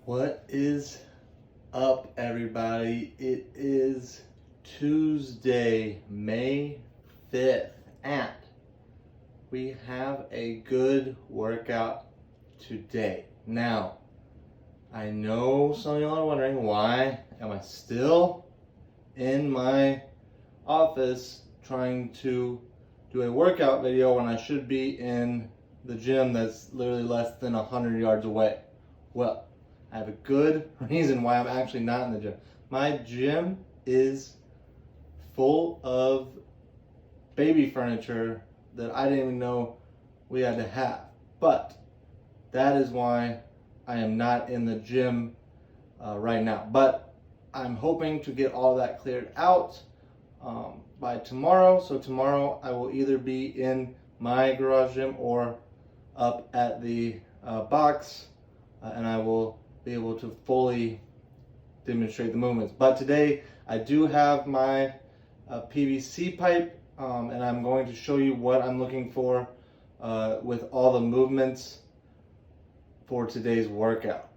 What is up, everybody? It is Tuesday, May 5th, and we have a good workout today. Now, I know some of y'all are wondering, why am I still in my office trying to do a workout video when I should be in the gym that's literally less than 100 yards away? Well, I have a good reason why I'm actually not in the gym. My gym is full of baby furniture that I didn't even know we had to have. But that is why I am not in the gym right now. But I'm hoping to get all that cleared out by tomorrow. So tomorrow I will either be in my garage gym or up at the box, and I will be able to fully demonstrate the movements. But today I do have my PVC pipe, and I'm going to show you what I'm looking for with all the movements for today's workout.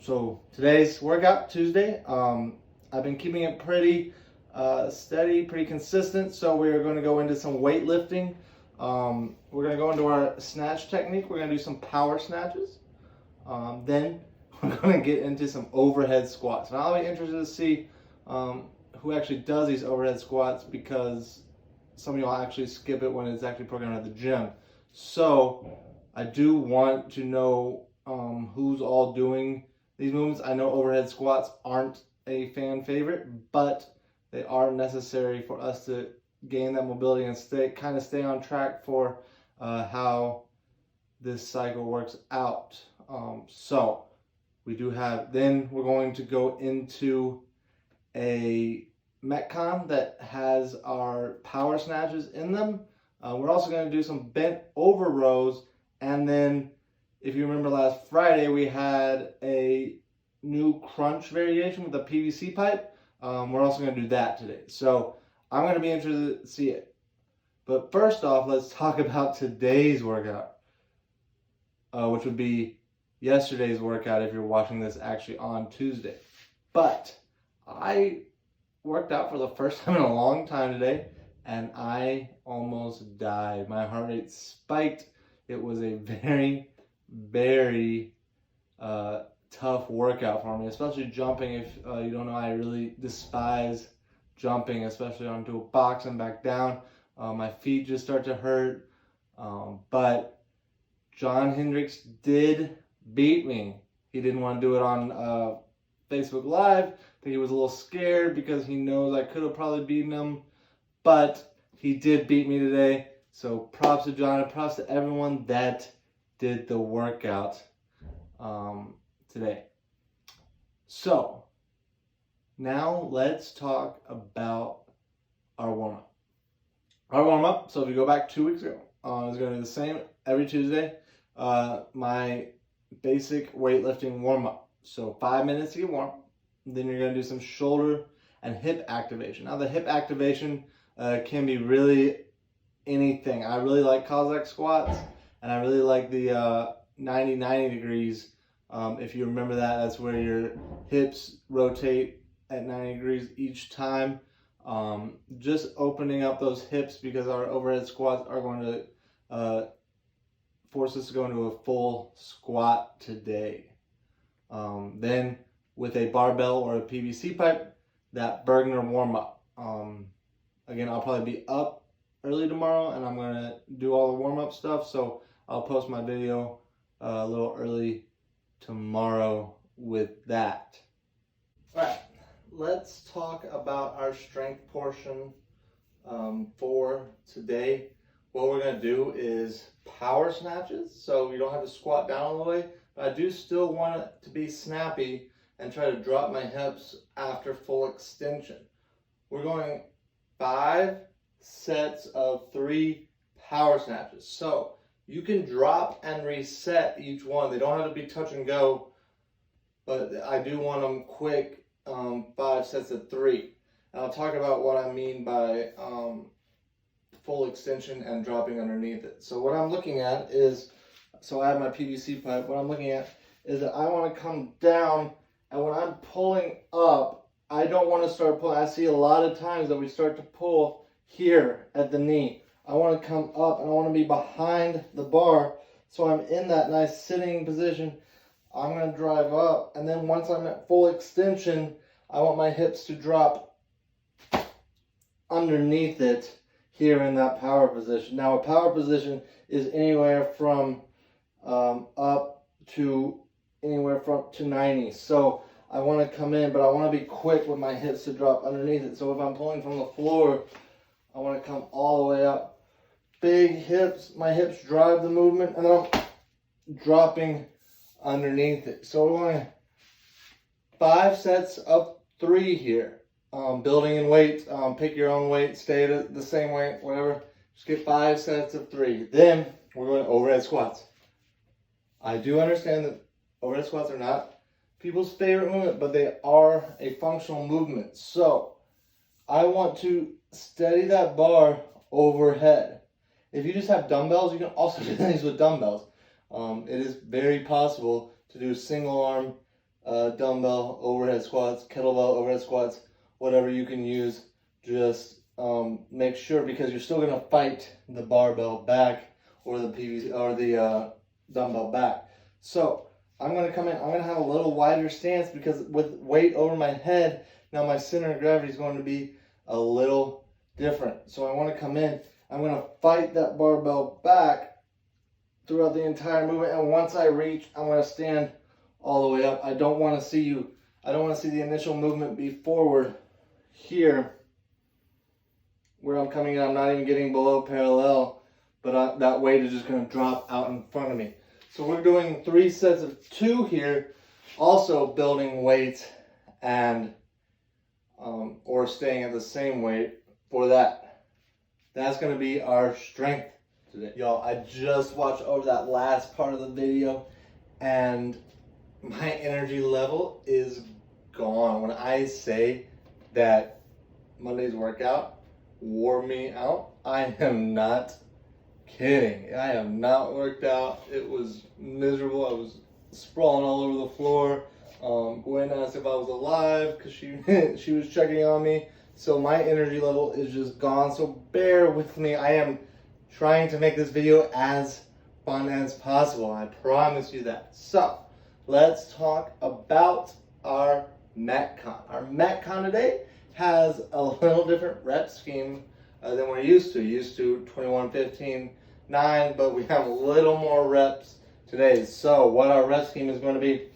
So today's workout, Tuesday, I've been keeping it pretty steady, pretty consistent. So we're going to go into some weightlifting. We're going to go into our snatch technique. We're going to do some power snatches. Then we're going to get into some overhead squats. And I'll be interested to see who actually does these overhead squats, because some of y'all actually skip it when it's actually programmed at the gym. So I do want to know who's all doing these movements. I know overhead squats aren't a fan favorite, but they are necessary for us to gain that mobility and stay on track for how this cycle works out. So we do have, then we're going to go into a Metcon that has our power snatches in them. We're also going to do some bent over rows, and then if you remember last Friday we had a new crunch variation with a PVC pipe. We're also going to do that today. So I'm going to be interested to see it. But first off, let's talk about today's workout, which would be yesterday's workout if you're watching this actually on Tuesday. But I worked out for the first time in a long time today, and I almost died. My heart rate spiked. It was a very, very tough workout for me, especially jumping. If you don't know, I really despise jumping, especially onto a box and back down. My feet just start to hurt. But John Hendricks did beat me. He didn't want to do it on Facebook Live. I think he was a little scared because he knows I could have probably beaten him, but he did beat me today. So props to John, and props to everyone that did the workout today. So now let's talk about our warm-up. Our warm-up, so if you go back 2 weeks ago, is going to be the same every Tuesday. My basic weightlifting warm-up. So 5 minutes to get warm. Then you're going to do some shoulder and hip activation. Now the hip activation can be really anything. I really like Cossack squats, and I really like the 90 degrees. If you remember that, that's where your hips rotate at 90 degrees each time. Just opening up those hips, because our overhead squats are going to force us to go into a full squat today. Then with a barbell or a PVC pipe, that Bergner warm-up. Again, I'll probably be up early tomorrow, and I'm going to do all the warm-up stuff, so I'll post my video a little early tomorrow with that. Alright, let's talk about our strength portion for today. What we're going to do is power snatches, so you don't have to squat down all the way, but I do still want it to be snappy and try to drop my hips after full extension. We're going 5 sets of 3 power snatches. So you can drop and reset each one. They don't have to be touch and go, but I do want them quick, 5 sets of 3. And I'll talk about what I mean by full extension and dropping underneath it. So what I'm looking at is, so I have my PVC pipe. What I'm looking at is that I want to come down, and when I'm pulling up, I don't want to start pulling. I see a lot of times that we start to pull here at the knee. I want to come up and I want to be behind the bar, so I'm in that nice sitting position. I'm going to drive up, and then once I'm at full extension, I want my hips to drop underneath it here in that power position. Now, a power position is anywhere from up to anywhere from to 90. So I want to come in, but I want to be quick with my hips to drop underneath it. So if I'm pulling from the floor, I want to come all the way up. Big hips, my hips drive the movement, and then I'm dropping underneath it. So we're going 5 sets of 3 here. Building in weight, pick your own weight, stay at the same weight, whatever. Just get 5 sets of 3. Then we're going overhead squats. I do understand that overhead squats are not people's favorite movement, but they are a functional movement. So I want to steady that bar overhead. If you just have dumbbells, you can also do things with dumbbells. It is very possible to do single arm dumbbell overhead squats, kettlebell overhead squats, whatever you can use. Just make sure, because you're still going to fight the barbell back or the PVC or the dumbbell back. So I'm going to come in. I'm going to have a little wider stance, because with weight over my head, now my center of gravity is going to be a little different. So I want to come in. I'm going to fight that barbell back throughout the entire movement, and once I reach, I'm going to stand all the way up. I don't want to see the initial movement be forward here where I'm coming in. I'm not even getting below parallel, but that weight is just going to drop out in front of me. So we're doing 3 sets of 2 here, also building weight and or staying at the same weight for that. That's going to be our strength today. Y'all, I just watched over that last part of the video, and my energy level is gone. When I say that Monday's workout wore me out, I am not kidding. I have not worked out. It was miserable. I was sprawling all over the floor. Gwen asked if I was alive because she was checking on me. So my energy level is just gone. So bear with me. I am trying to make this video as fun as possible. I promise you that. So let's talk about our Metcon. Our Metcon today has a little different rep scheme than we're used to. Used to 21, 15, 9, but we have a little more reps today. So what our rep scheme is going to be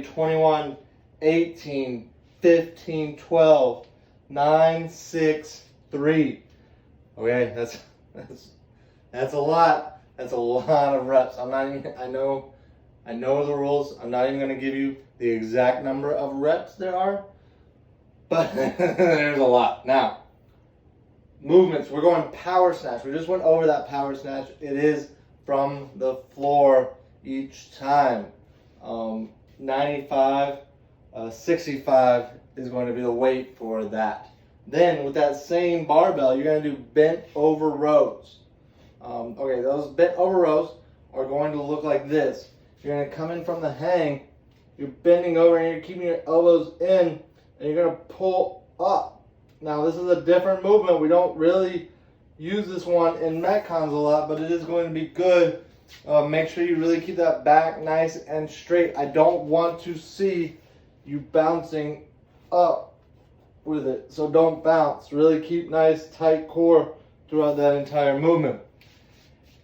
21, 18, 15, 12, 9, 6, 3. Okay, that's a lot. That's a lot of reps. I'm not even, I know the rules. I'm not even going to give you the exact number of reps there are, but there's a lot. Now, movements. We're going power snatch. We just went over that power snatch. It is from the floor each time. 95, 65 is going to be the weight for that. Then with that same barbell, you're going to do bent over rows. Okay, those bent over rows are going to look like this. You're going to come in from the hang, you're bending over and you're keeping your elbows in, and you're going to pull up. Now this is a different movement. We don't really use this one in Metcons a lot, but it is going to be good. Make sure you really keep that back nice and straight. I don't want to see you bouncing up with it, so don't bounce. Really keep nice tight core throughout that entire movement.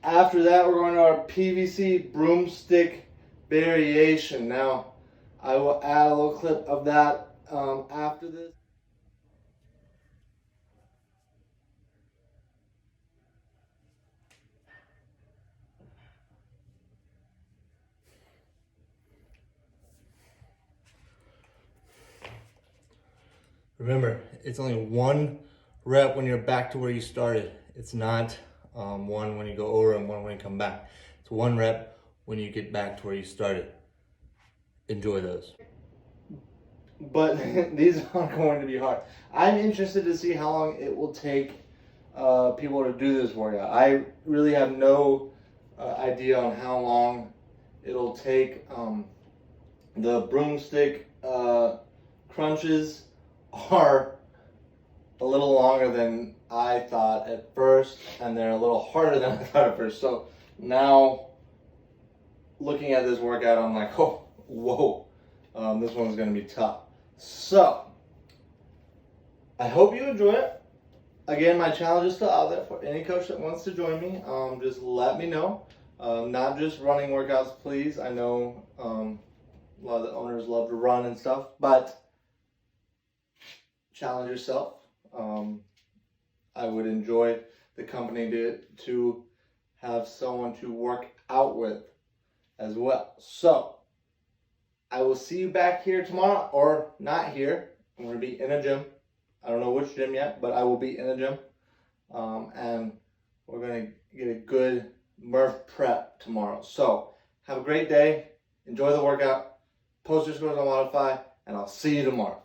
After that, we're going to our PVC broomstick variation. Now I will add a little clip of that after this. Remember, it's only 1 rep when you're back to where you started. It's not 1 when you go over and 1 when you come back. It's 1 rep when you get back to where you started. Enjoy those. But these are going to be hard. I'm interested to see how long it will take people to do this workout. I really have no idea on how long it'll take The broomstick crunches are a little longer than I thought at first, and they're a little harder than I thought at first. So now, looking at this workout, I'm like, oh, whoa, this one's gonna be tough. So, I hope you enjoy it. Again, my challenge is still out there for any coach that wants to join me. Just let me know. Not just running workouts, please. I know a lot of the owners love to run and stuff, but challenge yourself. I would enjoy the company to have someone to work out with as well. So, I will see you back here tomorrow, or not here. I'm going to be in a gym. I don't know which gym yet, but I will be in a gym. And we're going to get a good Murph prep tomorrow. So, have a great day. Enjoy the workout. Post your scores on Modify, and I'll see you tomorrow.